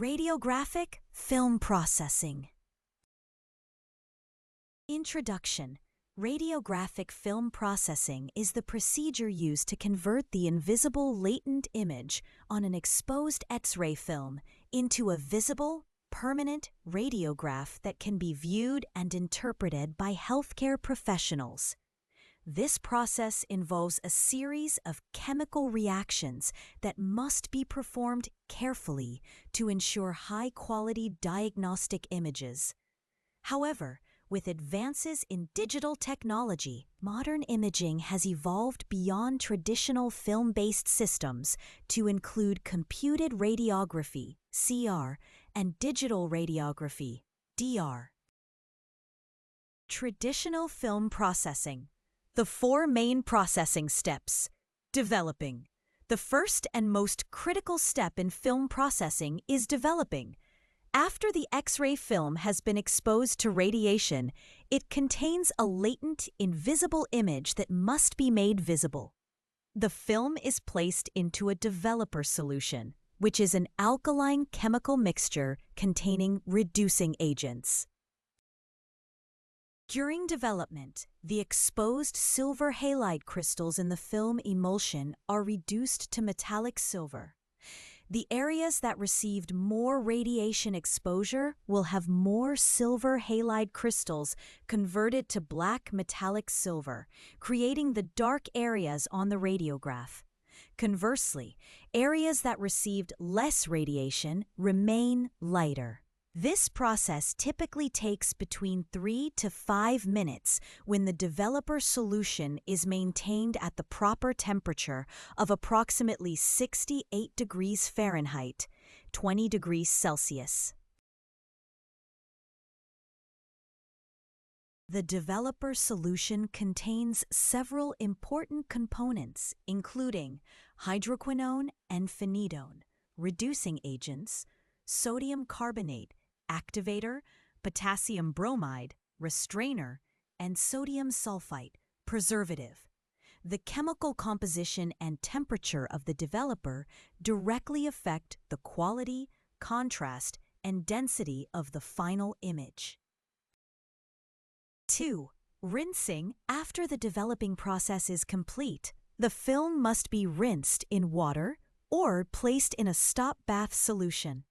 Radiographic film processing. Introduction. Radiographic film processing is the procedure used to convert the invisible latent image on an exposed X-ray film into a visible, permanent radiograph that can be viewed and interpreted by healthcare professionals. This process involves a series of chemical reactions that must be performed carefully to ensure high-quality diagnostic images. However, with advances in digital technology, modern imaging has evolved beyond traditional film-based systems to include computed radiography, CR, and digital radiography, DR. Traditional film processing. The four main processing steps. Developing. The first and most critical step in film processing is developing. After the X-ray film has been exposed to radiation, it contains a latent, invisible image that must be made visible. The film is placed into a developer solution, which is an alkaline chemical mixture containing reducing agents. During development, the exposed silver halide crystals in the film emulsion are reduced to metallic silver. The areas that received more radiation exposure will have more silver halide crystals converted to black metallic silver, creating the dark areas on the radiograph. Conversely, areas that received less radiation remain lighter. This process typically takes between 3 to 5 minutes when the developer solution is maintained at the proper temperature of approximately 68 degrees Fahrenheit, 20 degrees Celsius. The developer solution contains several important components, including hydroquinone and phenidone, reducing agents, sodium carbonate, activator, potassium bromide, restrainer, and sodium sulfite, preservative. The chemical composition and temperature of the developer directly affect the quality, contrast, and density of the final image. 2. Rinsing. After the developing process is complete, the film must be rinsed in water or placed in a stop bath solution.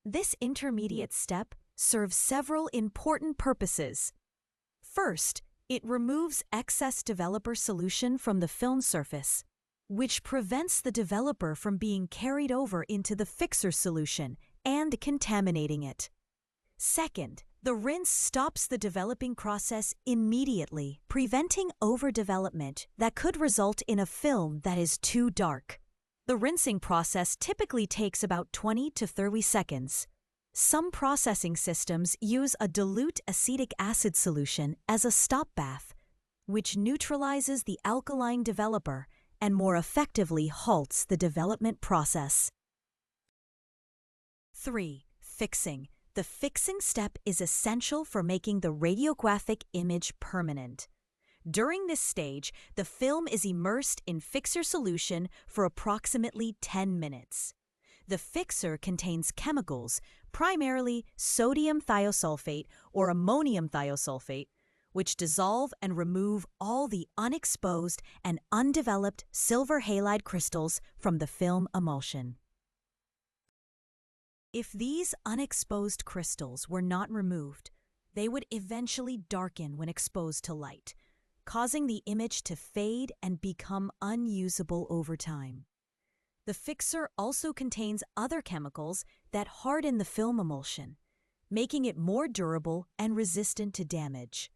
This intermediate step serves several important purposes. First, it removes excess developer solution from the film surface, which prevents the developer from being carried over into the fixer solution and contaminating it. Second, the rinse stops the developing process immediately, preventing overdevelopment that could result in a film that is too dark. The rinsing process typically takes about 20 to 30 seconds. Some processing systems use a dilute acetic acid solution as a stop bath, which neutralizes the alkaline developer and more effectively halts the development process. 3. Fixing. The fixing step is essential for making the radiographic image permanent. During this stage, the film is immersed in fixer solution for approximately 10 minutes. The fixer contains chemicals, primarily sodium thiosulfate or ammonium thiosulfate, which dissolve and remove all the unexposed and undeveloped silver halide crystals from the film emulsion. If these unexposed crystals were not removed, they would eventually darken when exposed to light, causing the image to fade and become unusable over time. The fixer also contains other chemicals that harden the film emulsion, making it more durable and resistant to damage.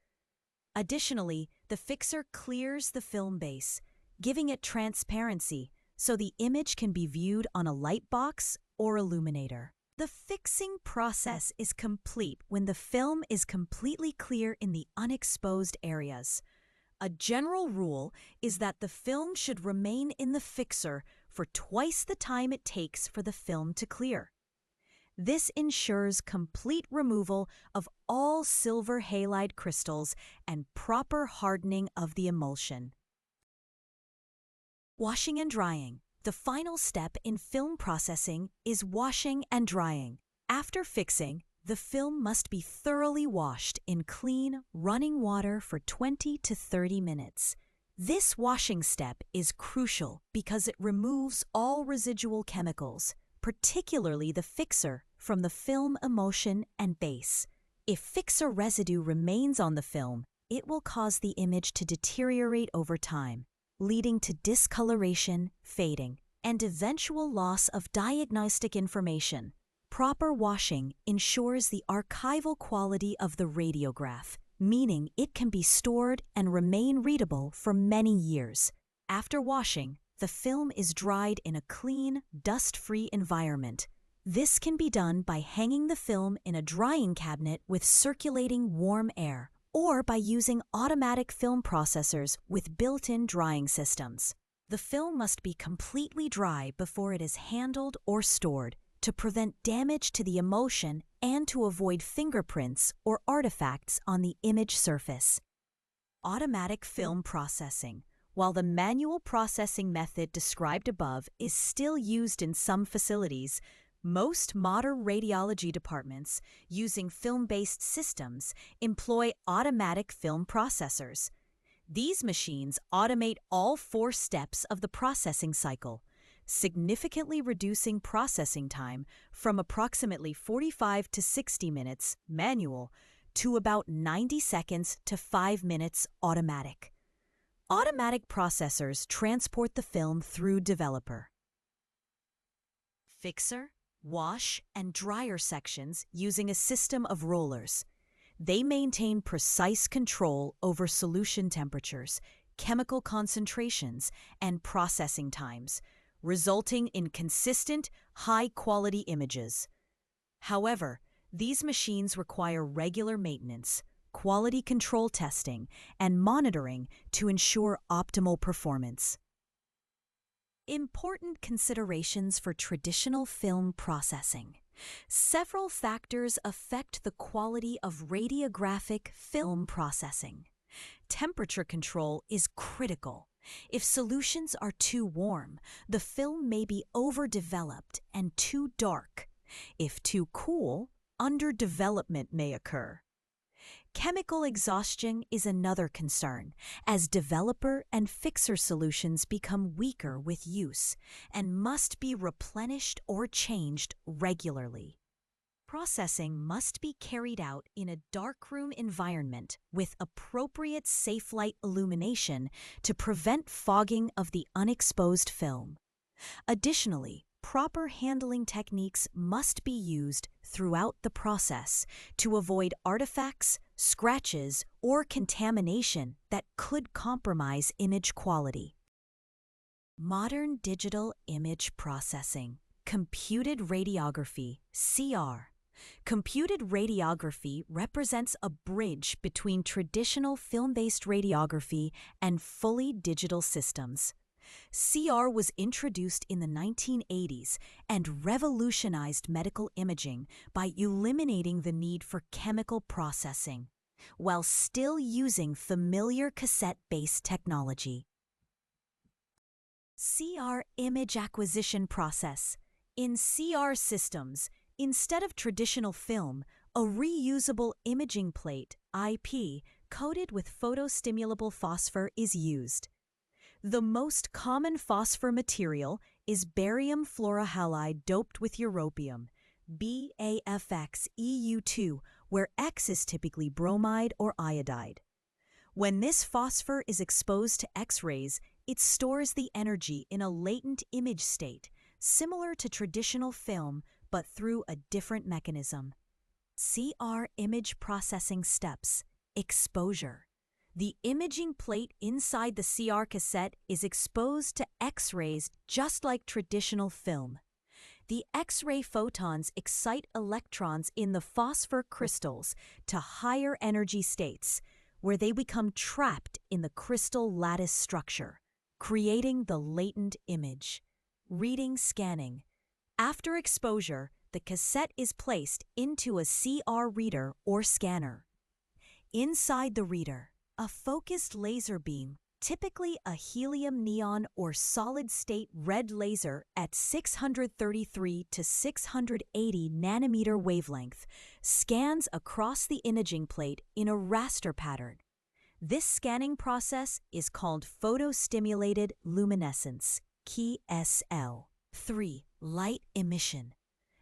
Additionally, the fixer clears the film base, giving it transparency so the image can be viewed on a light box or illuminator. The fixing process is complete when the film is completely clear in the unexposed areas. A general rule is that the film should remain in the fixer for twice the time it takes for the film to clear. This ensures complete removal of all silver halide crystals and proper hardening of the emulsion. Washing and drying. The final step in film processing is washing and drying. After fixing, the film must be thoroughly washed in clean, running water for 20 to 30 minutes. This washing step is crucial because it removes all residual chemicals, particularly the fixer, from the film emulsion and base. If fixer residue remains on the film, it will cause the image to deteriorate over time, leading to discoloration, fading, and eventual loss of diagnostic information. Proper washing ensures the archival quality of the radiograph, meaning it can be stored and remain readable for many years. After washing, the film is dried in a clean, dust-free environment. This can be done by hanging the film in a drying cabinet with circulating warm air, or by using automatic film processors with built-in drying systems. The film must be completely dry before it is handled or stored to prevent damage to the emulsion and to avoid fingerprints or artifacts on the image surface. Automatic film processing. While the manual processing method described above is still used in some facilities, most modern radiology departments using film-based systems employ automatic film processors. These machines automate all 4 steps of the processing cycle, significantly reducing processing time from approximately 45 to 60 minutes manual to about 90 seconds to 5 minutes automatic. Automatic processors transport the film through developer, fixer, wash, and dryer sections using a system of rollers. They maintain precise control over solution temperatures, chemical concentrations, and processing times, resulting in consistent, high-quality images. However, these machines require regular maintenance, quality control testing, and monitoring to ensure optimal performance. Important considerations for traditional film processing. Several factors affect the quality of radiographic film processing. Temperature control is critical. If solutions are too warm, the film may be overdeveloped and too dark. If too cool, underdevelopment may occur. Chemical exhaustion is another concern, as developer and fixer solutions become weaker with use and must be replenished or changed regularly. Processing must be carried out in a darkroom environment with appropriate safe light illumination to prevent fogging of the unexposed film. Additionally, proper handling techniques must be used throughout the process to avoid artifacts, scratches, or contamination that could compromise image quality. Modern digital image processing. Computed radiography, CR. Computed radiography represents a bridge between traditional film-based radiography and fully digital systems. CR was introduced in the 1980s and revolutionized medical imaging by eliminating the need for chemical processing, while still using familiar cassette-based technology. CR image acquisition process. In CR systems, instead of traditional film, a reusable imaging plate, IP, coated with photostimulable phosphor is used. The most common phosphor material is barium fluorohalide doped with europium, BAFX-EU2, where X is typically bromide or iodide. When this phosphor is exposed to X-rays, it stores the energy in a latent image state, similar to traditional film, but through a different mechanism. CR image processing steps. Exposure. The imaging plate inside the CR cassette is exposed to X-rays just like traditional film. The X-ray photons excite electrons in the phosphor crystals to higher energy states, where they become trapped in the crystal lattice structure, creating the latent image. Reading scanning. After exposure, the cassette is placed into a CR reader or scanner. Inside the reader, a focused laser beam typically a helium neon or solid-state red laser at 633 to 680 nanometer wavelength, scans across the imaging plate in a raster pattern. This scanning process is called photostimulated luminescence, KSL. 3. Light emission.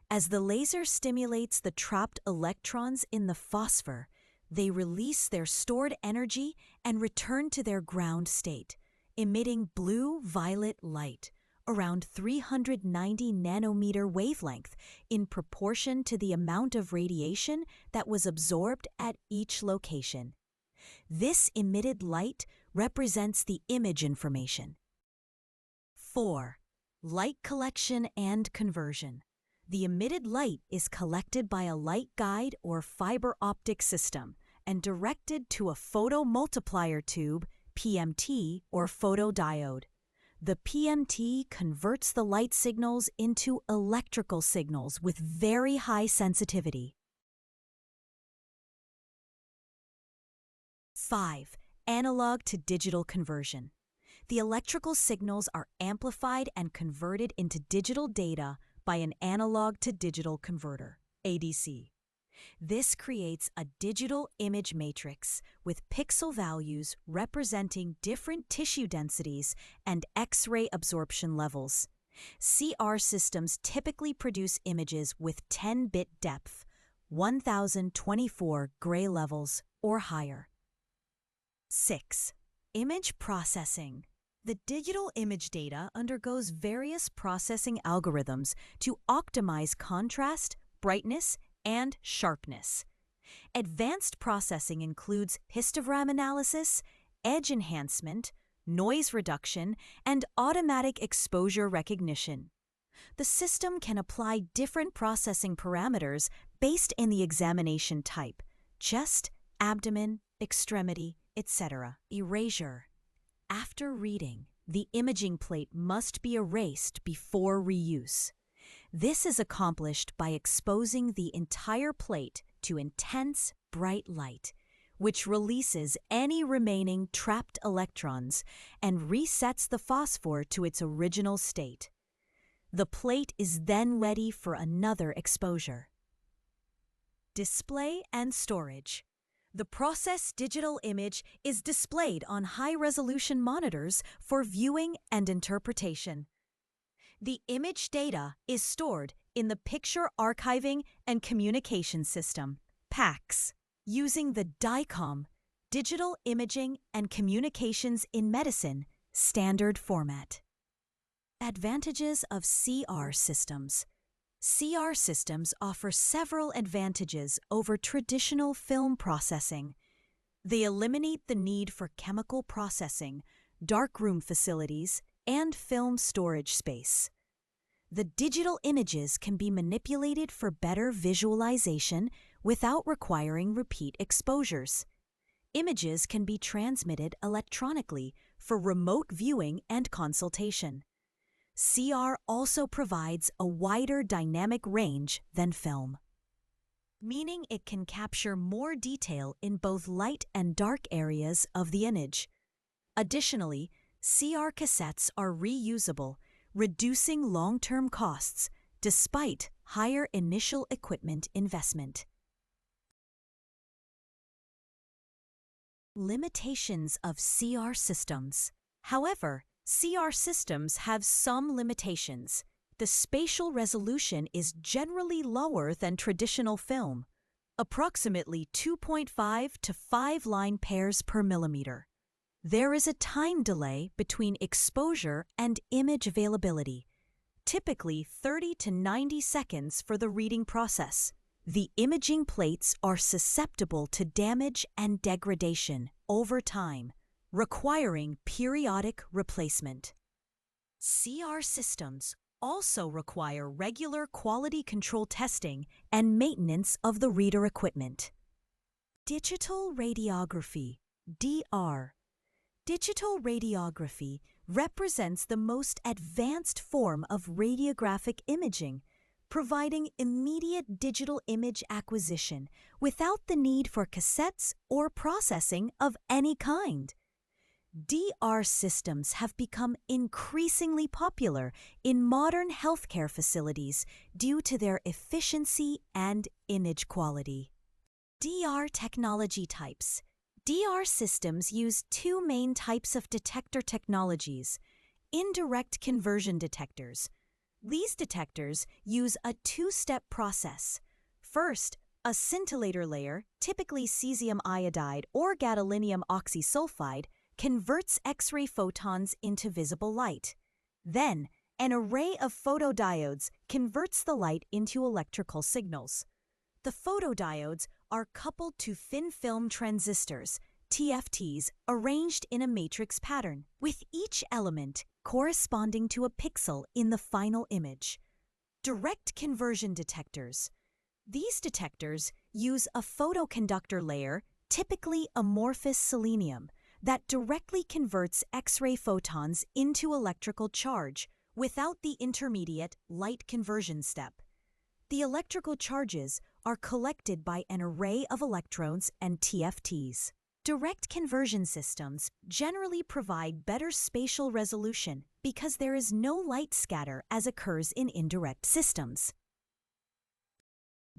As the laser stimulates the trapped electrons in the phosphor, they release their stored energy and return to their ground state, emitting blue-violet light around 390 nanometer wavelength in proportion to the amount of radiation that was absorbed at each location. This emitted light represents the image information. 4. Light collection and conversion. The emitted light is collected by a light guide or fiber optic system and directed to a photomultiplier tube, PMT, or photodiode. The PMT converts the light signals into electrical signals with very high sensitivity. 5. Analog to digital conversion. The electrical signals are amplified and converted into digital data by an analog to digital converter, ADC. This creates a digital image matrix with pixel values representing different tissue densities and X-ray absorption levels. CR systems typically produce images with 10-bit depth, 1024 gray levels or higher. 6. Image processing. The digital image data undergoes various processing algorithms to optimize contrast, brightness, and sharpness. Advanced processing includes histogram analysis, edge enhancement, noise reduction, and automatic exposure recognition. The system can apply different processing parameters based on the examination type: chest, abdomen, extremity, etc. Erasure. After reading, the imaging plate must be erased before reuse. This is accomplished by exposing the entire plate to intense, bright light, which releases any remaining trapped electrons and resets the phosphor to its original state. The plate is then ready for another exposure. Display and storage. The processed digital image is displayed on high-resolution monitors for viewing and interpretation. The image data is stored in the Picture Archiving and Communication System, PACS, using the DICOM, Digital Imaging and Communications in Medicine, standard format. Advantages of CR systems. CR systems offer several advantages over traditional film processing. They eliminate the need for chemical processing, darkroom facilities, and film storage space. The digital images can be manipulated for better visualization without requiring repeat exposures. Images can be transmitted electronically for remote viewing and consultation. CR also provides a wider dynamic range than film, meaning it can capture more detail in both light and dark areas of the image. Additionally, CR cassettes are reusable, reducing long-term costs despite higher initial equipment investment. Limitations of CR systems. However, CR systems have some limitations. The spatial resolution is generally lower than traditional film, approximately 2.5 to 5 line pairs per millimeter. There is a time delay between exposure and image availability, typically 30 to 90 seconds for the reading process. The imaging plates are susceptible to damage and degradation over time, requiring periodic replacement. CR systems also require regular quality control testing and maintenance of the reader equipment. Digital radiography, DR. Digital radiography represents the most advanced form of radiographic imaging, providing immediate digital image acquisition without the need for cassettes or processing of any kind. DR systems have become increasingly popular in modern healthcare facilities due to their efficiency and image quality. DR technology types. DR systems use two main types of detector technologies: indirect conversion detectors. These detectors use a two-step process. First, a scintillator layer, typically cesium iodide or gadolinium oxysulfide, converts X-ray photons into visible light. Then, an array of photodiodes converts the light into electrical signals. The photodiodes are coupled to thin-film transistors, TFTs, arranged in a matrix pattern, with each element corresponding to a pixel in the final image. Direct conversion detectors. These detectors use a photoconductor layer, typically amorphous selenium, that directly converts X-ray photons into electrical charge without the intermediate light conversion step. The electrical charges are collected by an array of electrodes and TFTs. Direct conversion systems generally provide better spatial resolution because there is no light scatter as occurs in indirect systems.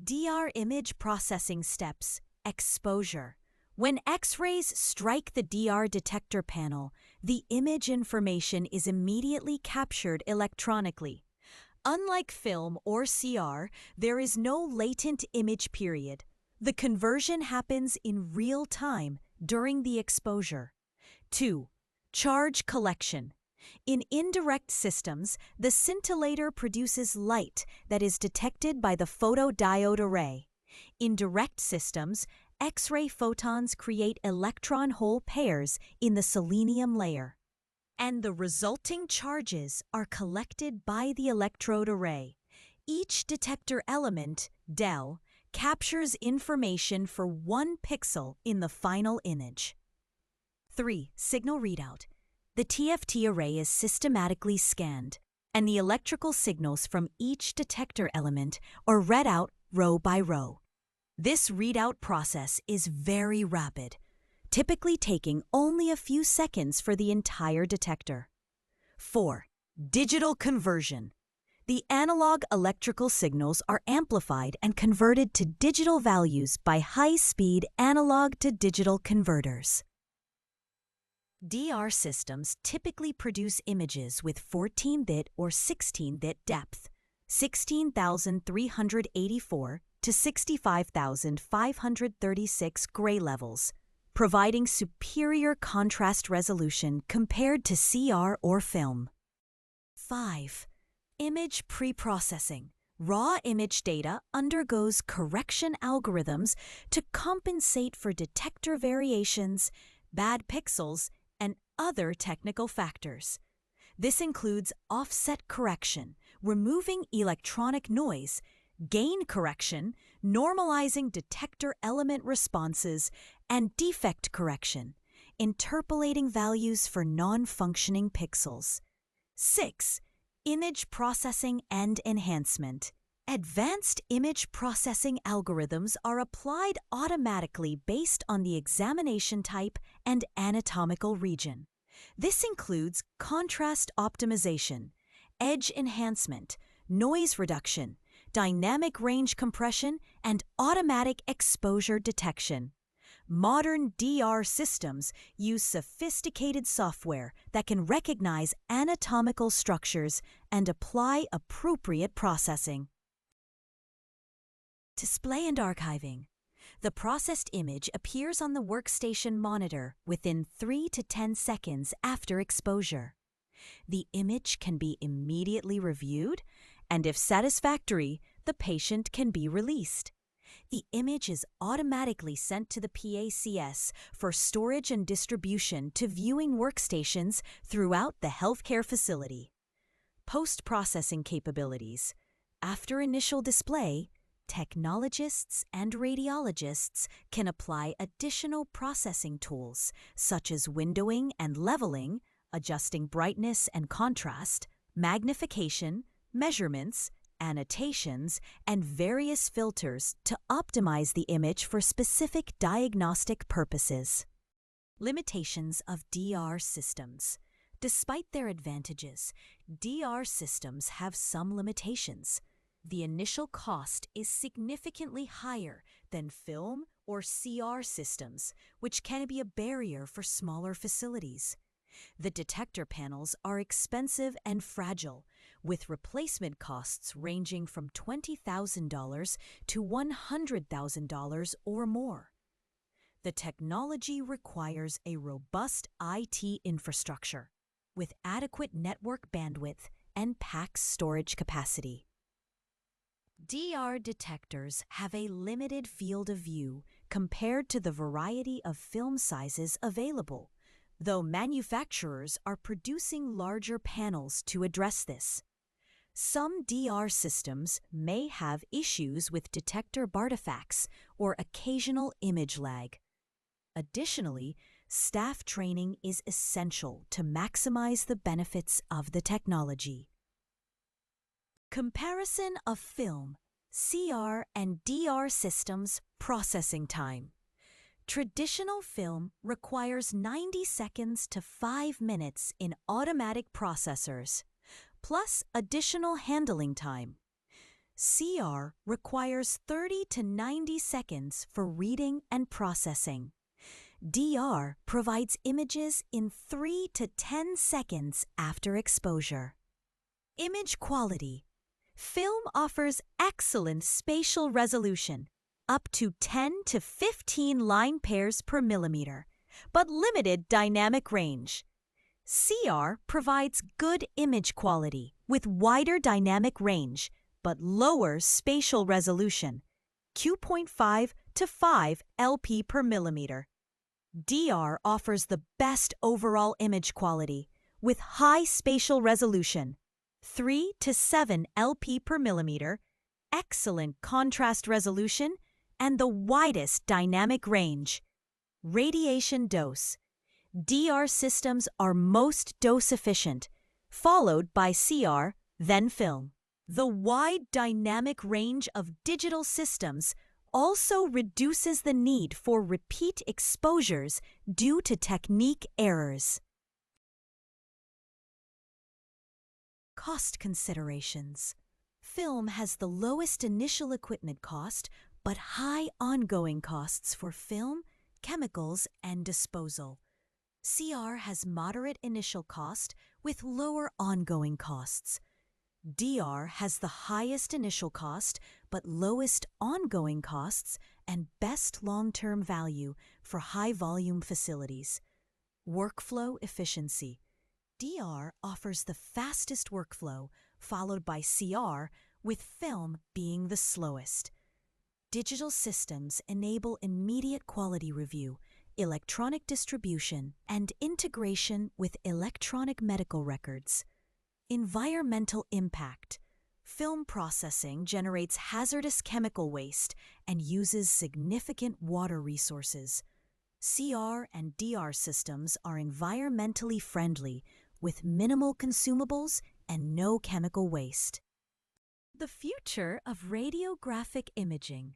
DR image processing steps. Exposure. When X-rays strike the DR detector panel, the image information is immediately captured electronically. Unlike film or CR, there is no latent image period. The conversion happens in real time during the exposure. 2. Charge collection. In indirect systems, the scintillator produces light that is detected by the photodiode array. In direct systems, X-ray photons create electron-hole pairs in the selenium layer, and the resulting charges are collected by the electrode array. Each detector element, del, captures information for 1 pixel in the final image. 3. Signal readout. The TFT array is systematically scanned, and the electrical signals from each detector element are read out row by row. This readout process is very rapid, typically taking only a few seconds for the entire detector. 4. Digital conversion. The analog electrical signals are amplified and converted to digital values by high-speed analog-to-digital converters. DR systems typically produce images with 14-bit or 16-bit depth, 16,384 to 65,536 gray levels, providing superior contrast resolution compared to CR or film. 5. Image preprocessing. Raw image data undergoes correction algorithms to compensate for detector variations, bad pixels, and other technical factors. This includes offset correction, removing electronic noise, gain correction, normalizing detector element responses, and defect correction, interpolating values for non-functioning pixels. 6. Image processing and enhancement. Advanced image processing algorithms are applied automatically based on the examination type and anatomical region. This includes contrast optimization, edge enhancement, noise reduction, dynamic range compression, and automatic exposure detection. Modern DR systems use sophisticated software that can recognize anatomical structures and apply appropriate processing. Display and archiving. The processed image appears on the workstation monitor within 3 to 10 seconds after exposure. The image can be immediately reviewed, and if satisfactory, the patient can be released. The image is automatically sent to the PACS for storage and distribution to viewing workstations throughout the healthcare facility. Post-processing capabilities. After initial display, technologists and radiologists can apply additional processing tools such as windowing and leveling, adjusting brightness and contrast, magnification, measurements, annotations, and various filters to optimize the image for specific diagnostic purposes. Limitations of DR systems. Despite their advantages, DR systems have some limitations. The initial cost is significantly higher than film or CR systems, which can be a barrier for smaller facilities. The detector panels are expensive and fragile, with replacement costs ranging from $20,000 to $100,000 or more. The technology requires a robust IT infrastructure with adequate network bandwidth and PAX storage capacity. DR detectors have a limited field of view compared to the variety of film sizes available, though manufacturers are producing larger panels to address this. Some DR systems may have issues with detector artifacts or occasional image lag. Additionally, staff training is essential to maximize the benefits of the technology. Comparison of film, CR, and DR systems processing time. Traditional film requires 90 seconds to 5 minutes in automatic processors, plus additional handling time. CR requires 30 to 90 seconds for reading and processing. DR provides images in 3 to 10 seconds after exposure. Image quality. Film offers excellent spatial resolution, up to 10 to 15 line pairs per millimeter, but limited dynamic range. CR provides good image quality with wider dynamic range, but lower spatial resolution, Q.5 to 5 LP per millimeter. DR offers the best overall image quality with high spatial resolution, 3 to 7 LP per millimeter, excellent contrast resolution, and the widest dynamic range. Radiation dose. DR systems are most dose efficient, followed by CR, then film. The wide dynamic range of digital systems also reduces the need for repeat exposures due to technique errors. Cost considerations. Film has the lowest initial equipment cost, but high ongoing costs for film, chemicals, and disposal. CR has moderate initial cost with lower ongoing costs. DR has the highest initial cost but lowest ongoing costs and best long-term value for high-volume facilities. Workflow efficiency. DR offers the fastest workflow, followed by CR, with film being the slowest. Digital systems enable immediate quality review, electronic distribution, and integration with electronic medical records. Environmental impact. Film processing generates hazardous chemical waste and uses significant water resources. CR and DR systems are environmentally friendly with minimal consumables and no chemical waste. The future of radiographic imaging.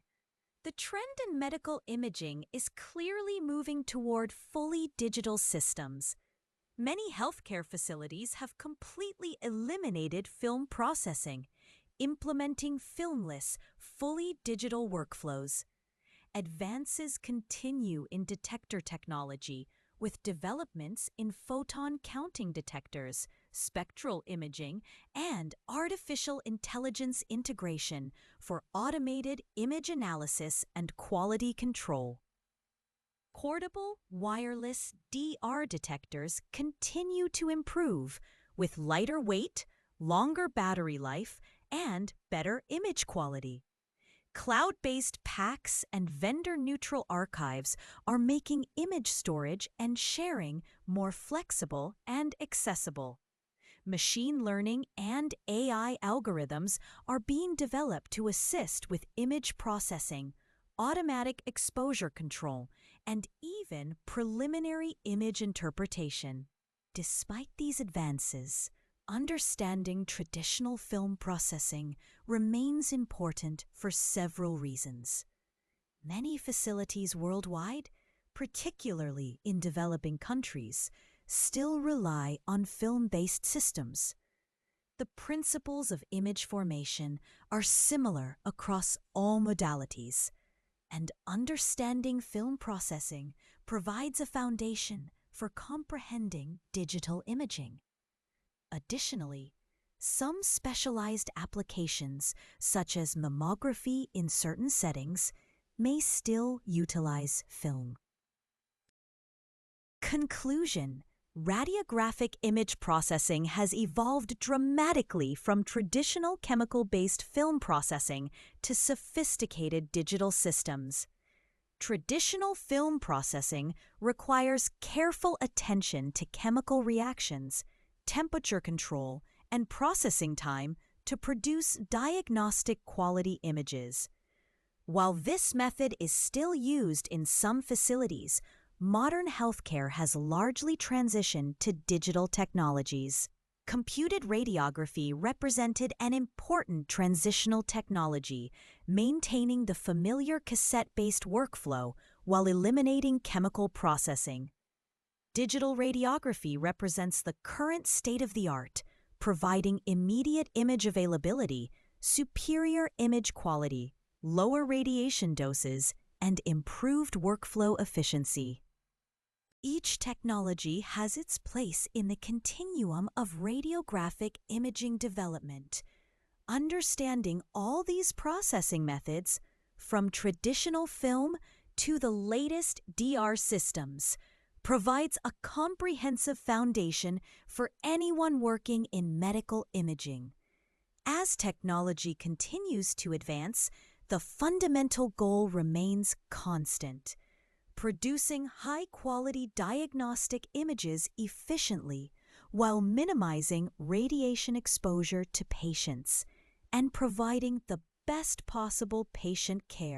The trend in medical imaging is clearly moving toward fully digital systems. Many healthcare facilities have completely eliminated film processing, implementing filmless, fully digital workflows. Advances continue in detector technology, with developments in photon counting detectors, spectral imaging, and artificial intelligence integration for automated image analysis and quality control. Portable wireless DR detectors continue to improve with lighter weight, longer battery life, and better image quality. Cloud-based PACs and vendor-neutral archives are making image storage and sharing more flexible and accessible. Machine learning and AI algorithms are being developed to assist with image processing, automatic exposure control, and even preliminary image interpretation. Despite these advances, understanding traditional film processing remains important for several reasons. Many facilities worldwide particularly in developing countries, still rely on film-based systems. The principles of image formation are similar across all modalities, and understanding film processing provides a foundation for comprehending digital imaging. Additionally, some specialized applications, such as mammography in certain settings, may still utilize film. Conclusion: radiographic image processing has evolved dramatically from traditional chemical-based film processing to sophisticated digital systems. Traditional film processing requires careful attention to chemical reactions, temperature control, and processing time to produce diagnostic quality images. While this method is still used in some facilities, modern healthcare has largely transitioned to digital technologies. Computed radiography represented an important transitional technology, maintaining the familiar cassette-based workflow while eliminating chemical processing. Digital radiography represents the current state-of-the-art, providing immediate image availability, superior image quality, lower radiation doses, and improved workflow efficiency. Each technology has its place in the continuum of radiographic imaging development. Understanding all these processing methods, from traditional film to the latest DR systems, provides a comprehensive foundation for anyone working in medical imaging. As technology continues to advance, the fundamental goal remains constant: producing high-quality diagnostic images efficiently while minimizing radiation exposure to patients and providing the best possible patient care.